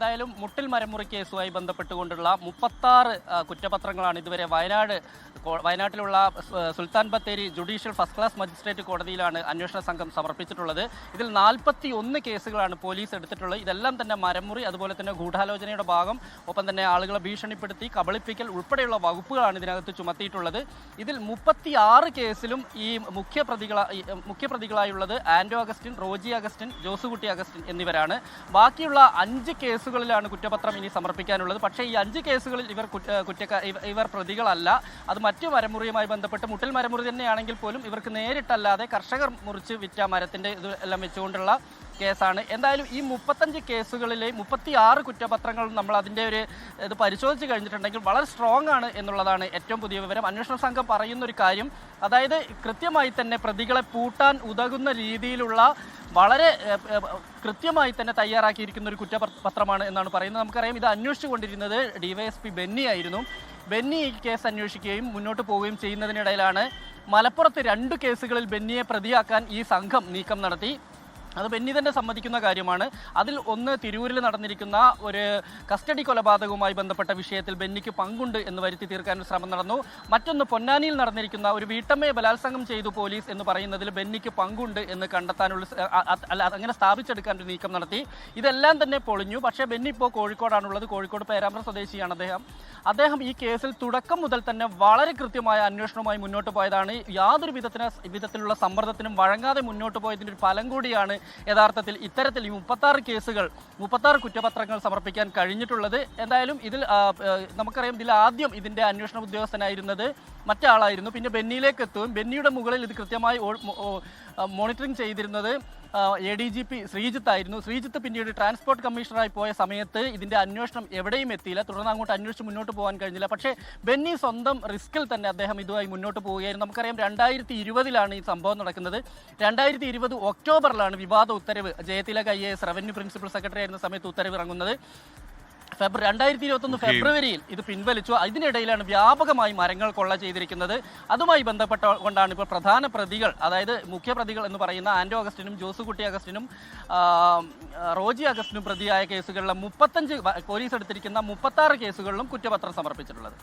എന്തായാലും മുട്ടിൽ മരമുറി കേസുമായി ബന്ധപ്പെട്ടുകൊണ്ടുള്ള 36 കുറ്റപത്രങ്ങളാണ് ഇതുവരെ വയനാട്ടിലുള്ള Sultan Bathery judicial first class magistrate കോടതിയിലാണ് അന്വേഷണ സംഘം സമർപ്പിച്ചിട്ടുള്ളത്. ഇതിൽ 41 കേസുകളാണ് പോലീസ് എടുത്തിട്ടുള്ളത്. ഇതെല്ലാം തന്നെ മരമുറി, അതുപോലെ തന്നെ ഗൂഢാലോചനയുടെ ഭാഗം, ഒപ്പം തന്നെ ആളുകളെ ഭീഷണിപ്പെടുത്തി കബളിപ്പിക്കൽ ഉൾപ്പെടെയുള്ള വകുപ്പുകളാണ് ഇതിനകത്ത് ചുമത്തിയിട്ടുള്ളത്. ഇതിൽ 36 കേസിലും ഈ മുഖ്യപ്രതികളായുള്ളത് ആൻഡോ അഗസ്റ്റിൻ, റോജി അഗസ്റ്റിൻ, ജോസുകുട്ടി അഗസ്റ്റിൻ എന്നിവരാണ്. ബാക്കിയുള്ള 5 കേസുകളിലാണ് കുറ്റപത്രം ഇനി സമർപ്പിക്കാനുള്ളത്. പക്ഷേ ഈ 5 കേസുകളിൽ ഇവർ പ്രതികളല്ല. അത് മറ്റു മരമുറിയുമായി ബന്ധപ്പെട്ട് മുട്ടിൽ മരമുറി തന്നെയാണെങ്കിൽ പോലും ഇവർക്ക് നേരിട്ടല്ലാതെ കർഷകർ മുറിച്ച് വിറ്റ മരത്തിൻ്റെ ഇത് എല്ലാം വെച്ചുകൊണ്ടുള്ള കേസാണ്. എന്തായാലും ഈ 35 കേസുകളിലെ 36 കുറ്റപത്രങ്ങൾ നമ്മൾ അതിൻ്റെ ഒരു ഇത് പരിശോധിച്ച് കഴിഞ്ഞിട്ടുണ്ടെങ്കിൽ വളരെ സ്ട്രോങ് ആണ് എന്നുള്ളതാണ് ഏറ്റവും പുതിയ വിവരം. അന്വേഷണ സംഘം പറയുന്നൊരു കാര്യം, അതായത് കൃത്യമായി തന്നെ പ്രതികളെ പൂട്ടാൻ ഉതകുന്ന രീതിയിലുള്ള വളരെ കൃത്യമായി തന്നെ തയ്യാറാക്കിയിരിക്കുന്ന ഒരു കുറ്റപത്രമാണ് എന്നാണ് പറയുന്നത്. നമുക്കറിയാം, ഇത് അന്വേഷിച്ചു കൊണ്ടിരുന്നത് DYSP ബെന്നി ആയിരുന്നു. ബെന്നി ഈ കേസ് അന്വേഷിക്കുകയും മുന്നോട്ട് പോവുകയും ചെയ്യുന്നതിനിടയിലാണ് മലപ്പുറത്ത് 2 കേസുകളിൽ ബെന്നിയെ പ്രതിയാക്കാൻ ഈ സംഘം നീക്കം നടത്തി. അത് ബെന്നി തന്നെ സമ്മതിക്കുന്ന കാര്യമാണ്. അതിൽ ഒന്ന് തിരൂരിൽ നടന്നിരിക്കുന്ന ഒരു കസ്റ്റഡി കൊലപാതകവുമായി ബന്ധപ്പെട്ട വിഷയത്തിൽ ബെന്നിക്ക് പങ്കുണ്ട് എന്ന് വരുത്തി തീർക്കാൻ ഒരു ശ്രമം നടന്നു. മറ്റൊന്ന് പൊന്നാനിയിൽ നടന്നിരിക്കുന്ന ഒരു വീട്ടമ്മയെ ബലാത്സംഗം ചെയ്തു പോലീസ് എന്ന് പറയുന്നതിൽ ബെന്നിക്ക് പങ്കുണ്ട് എന്ന് കണ്ടെത്താനുള്ള അങ്ങനെ സ്ഥാപിച്ചെടുക്കാൻ ഒരു നീക്കം നടത്തി. ഇതെല്ലാം തന്നെ പൊളിഞ്ഞു. പക്ഷേ ബെന്നി ഇപ്പോൾ കോഴിക്കോടാണുള്ളത്. കോഴിക്കോട് പേരാമ്പ്ര സ്വദേശിയാണ് അദ്ദേഹം ഈ കേസിൽ തുടക്കം മുതൽ തന്നെ വളരെ കൃത്യമായ അന്വേഷണവുമായി മുന്നോട്ട് പോയതാണ്. യാതൊരു വിധത്തിലുള്ള സമ്മർദ്ദത്തിനും വഴങ്ങാതെ മുന്നോട്ട് പോയതിൻ്റെ ഒരു ഫലം കൂടിയാണ് യഥാർത്ഥത്തിൽ ഇത്തരത്തിൽ ഈ 36 കുറ്റപത്രങ്ങൾ സമർപ്പിക്കാൻ കഴിഞ്ഞിട്ടുള്ളത്. എന്തായാലും ഇതിൽ നമുക്കറിയാം, ഇതിൽ ആദ്യം ഇതിൻ്റെ അന്വേഷണ ഉദ്യോഗസ്ഥനായിരുന്നത് മറ്റാളായിരുന്നു. പിന്നെ ബെന്നിയിലേക്ക് എത്തും. ബെന്നിയുടെ മുകളിൽ ഇത് കൃത്യമായി മോണിറ്ററിംഗ് ചെയ്തിരുന്നത് ADGP ശ്രീജിത്ത് ആയിരുന്നു. ശ്രീജിത്ത് പിന്നീട് ട്രാൻസ്പോർട്ട് കമ്മീഷണറായി പോയ സമയത്ത് ഇതിൻ്റെ അന്വേഷണം എവിടെയും എത്തിയില്ല. തുടർന്ന് അങ്ങോട്ട് അന്വേഷിച്ച് മുന്നോട്ട് പോകാൻ കഴിഞ്ഞില്ല. പക്ഷേ ബെന്നി സ്വന്തം റിസ്കിൽ തന്നെ അദ്ദേഹം ഇതുമായി മുന്നോട്ട് പോവുകയായിരുന്നു. നമുക്കറിയാം, 2020 ഈ സംഭവം നടക്കുന്നത്. 2020 ഒക്ടോബറിലാണ് വിവാദ ഉത്തരവ്, Jayathilak IAS revenue principal secretary ആയിരുന്ന സമയത്ത് ഉത്തരവ് ഇറങ്ങുന്നത്. 2021 ഫെബ്രുവരിയിൽ ഇത് പിൻവലിച്ചു. ഇതിനിടയിലാണ് വ്യാപകമായി മരങ്ങൾ കൊള്ള ചെയ്തിരിക്കുന്നത്. അതുമായി ബന്ധപ്പെട്ട കൊണ്ടാണ് ഇപ്പോൾ പ്രധാന പ്രതികൾ, അതായത് മുഖ്യപ്രതികൾ എന്ന് പറയുന്ന ആൻഡോ അഗസ്റ്റിനും ജോസുകുട്ടി അഗസ്റ്റിനും റോജി അഗസ്റ്റിനും പ്രതിയായ കേസുകളിലെ 35 പോലീസ് എടുത്തിരിക്കുന്ന 36 കേസുകളിലും കുറ്റപത്രം സമർപ്പിച്ചിട്ടുള്ളത്.